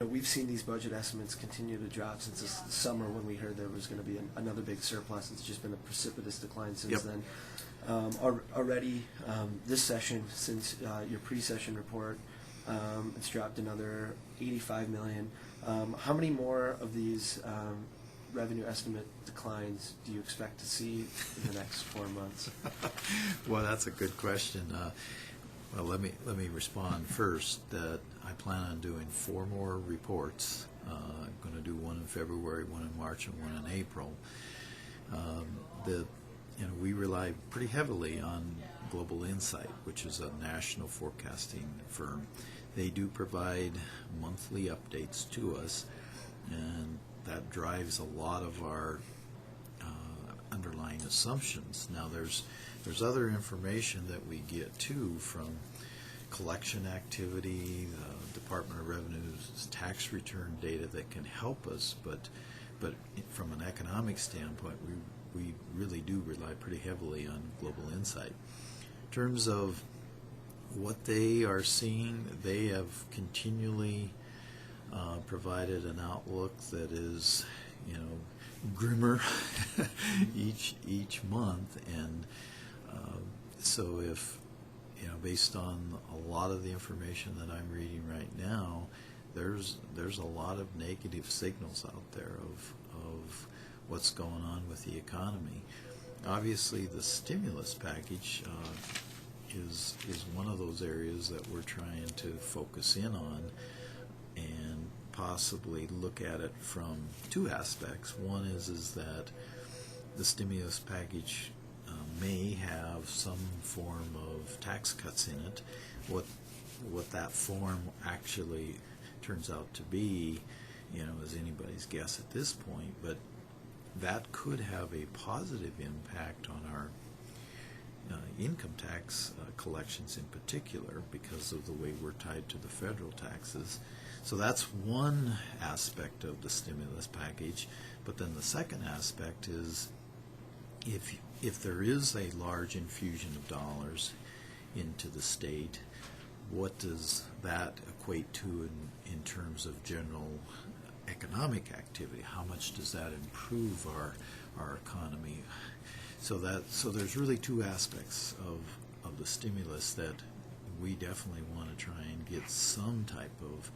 We've seen these budget estimates continue to drop since this summer when we heard there was going to be another big surplus. It's just been a precipitous decline since then. Already this session, since your pre-session report, it's dropped another $85 million. How many more of these revenue estimate declines do you expect to see in the next 4 months? Well, that's a good question. Well, let me respond first that I plan on doing 4 more reports. I'm going to do one in February, one in March, and one in April. We rely pretty heavily on Global Insight, which is a national forecasting firm. They do provide monthly updates to us, and that drives a lot of our underlying assumptions. Now, there's other information that we get too from collection activity, the Department of Revenue's tax return data that can help us, but from an economic standpoint, we really do rely pretty heavily on Global Insight. In terms of what they are seeing, they have continually provided an outlook that is, grimmer each month, and so if based on a lot of the information that I'm reading right now, there's a lot of negative signals out there of what's going on with the economy. Obviously, the stimulus package is one of those areas that we're trying to focus in on and possibly look at it from 2 aspects. One is that the stimulus package may have some form of tax cuts in it. What that form actually turns out to be, is anybody's guess at this point, but that could have a positive impact on our income tax collections in particular because of the way we're tied to the federal taxes. So that's one aspect of the stimulus package. But then the second aspect is if there is a large infusion of dollars into the state, what does that equate to in terms of general economic activity? How much does that improve our economy? So there's really 2 aspects of the stimulus that we definitely want to try and get some type of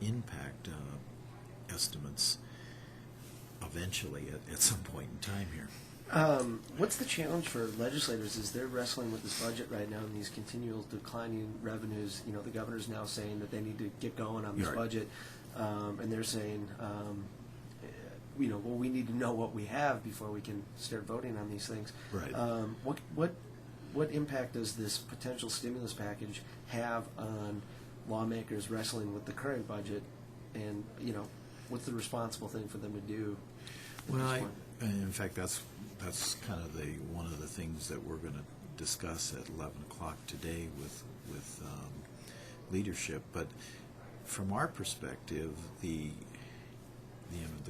impact estimates eventually at some point in time here. What's the challenge for legislators as they're wrestling with this budget right now and these continual declining revenues? The governor's now saying that they need to get going on this budget, and they're saying, well, we need to know what we have before we can start voting on these things. Right. What impact does this potential stimulus package have on lawmakers wrestling with the current budget, and what's the responsible thing for them to do? Well, in fact, that's kind of one of the things that we're going to discuss at 11 o'clock today with leadership. But from our perspective, the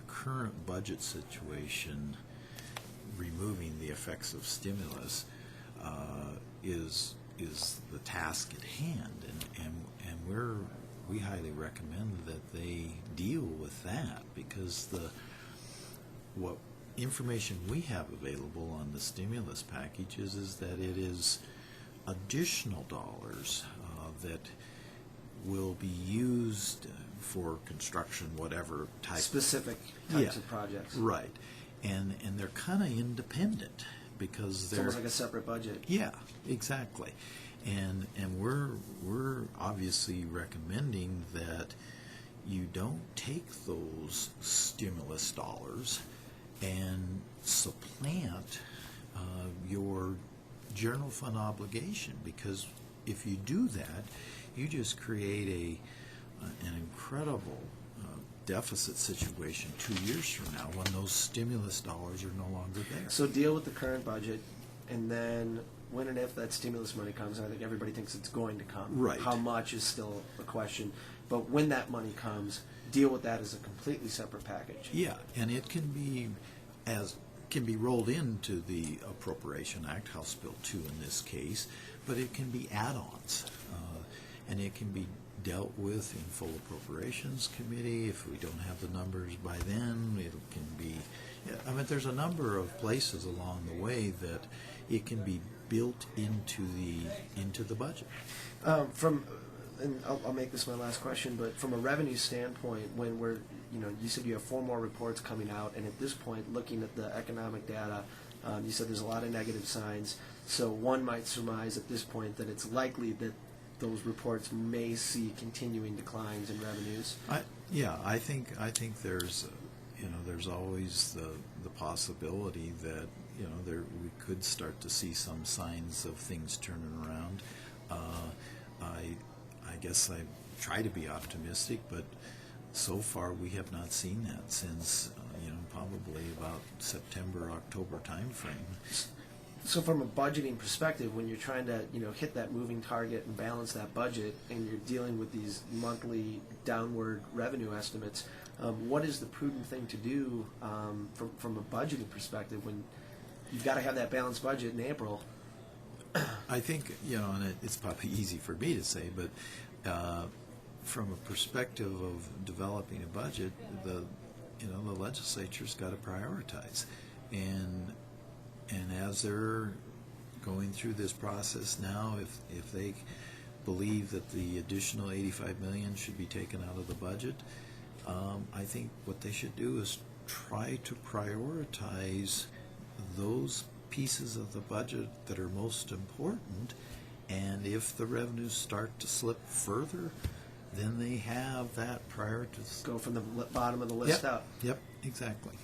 current budget situation, removing the effects of stimulus, is the task at hand, and we highly recommend that they deal with that, because what information we have available on the stimulus package is that it is additional dollars that will be used for construction, whatever type. Specific types of projects. Right. And they're kind of independent because they're... It's almost like a separate budget. Yeah, exactly. And we're obviously recommending that you don't take those stimulus dollars and supplant your general fund obligation, because if you do that, you just create an incredible deficit situation 2 years from now when those stimulus dollars are no longer there. So deal with the current budget, and then when and if that stimulus money comes, I think everybody thinks it's going to come. Right. How much is still a question. But when that money comes, deal with that as a completely separate package. Yeah, and it can be rolled into the Appropriation Act, House Bill 2 in this case, but it can be add-ons, and it can be dealt with in full appropriations committee. If we don't have the numbers by then, it can be. I mean, there's a number of places along the way that it can be built into the budget. And I'll make this my last question, but from a revenue standpoint, when you said you have 4 more reports coming out, and at this point, looking at the economic data, you said there's a lot of negative signs. So one might surmise at this point that it's likely that those reports may see continuing declines in revenues. I think there's there's always the possibility that we could start to see some signs of things turning around. I guess I try to be optimistic, but so far we have not seen that since probably about September, October timeframe. So from a budgeting perspective, when you're trying to hit that moving target and balance that budget, and you're dealing with these monthly downward revenue estimates, what is the prudent thing to do from a budgeting perspective when you've got to have that balanced budget in April? I think and it's probably easy for me to say, but from a perspective of developing a budget, the legislature's got to prioritize, and as they're going through this process now, if they believe that the additional $85 million should be taken out of the budget, I think what they should do is try to prioritize those pieces of the budget that are most important, and if the revenues start to slip further, then they have that prior to go from the bottom of the list up. Yep, exactly.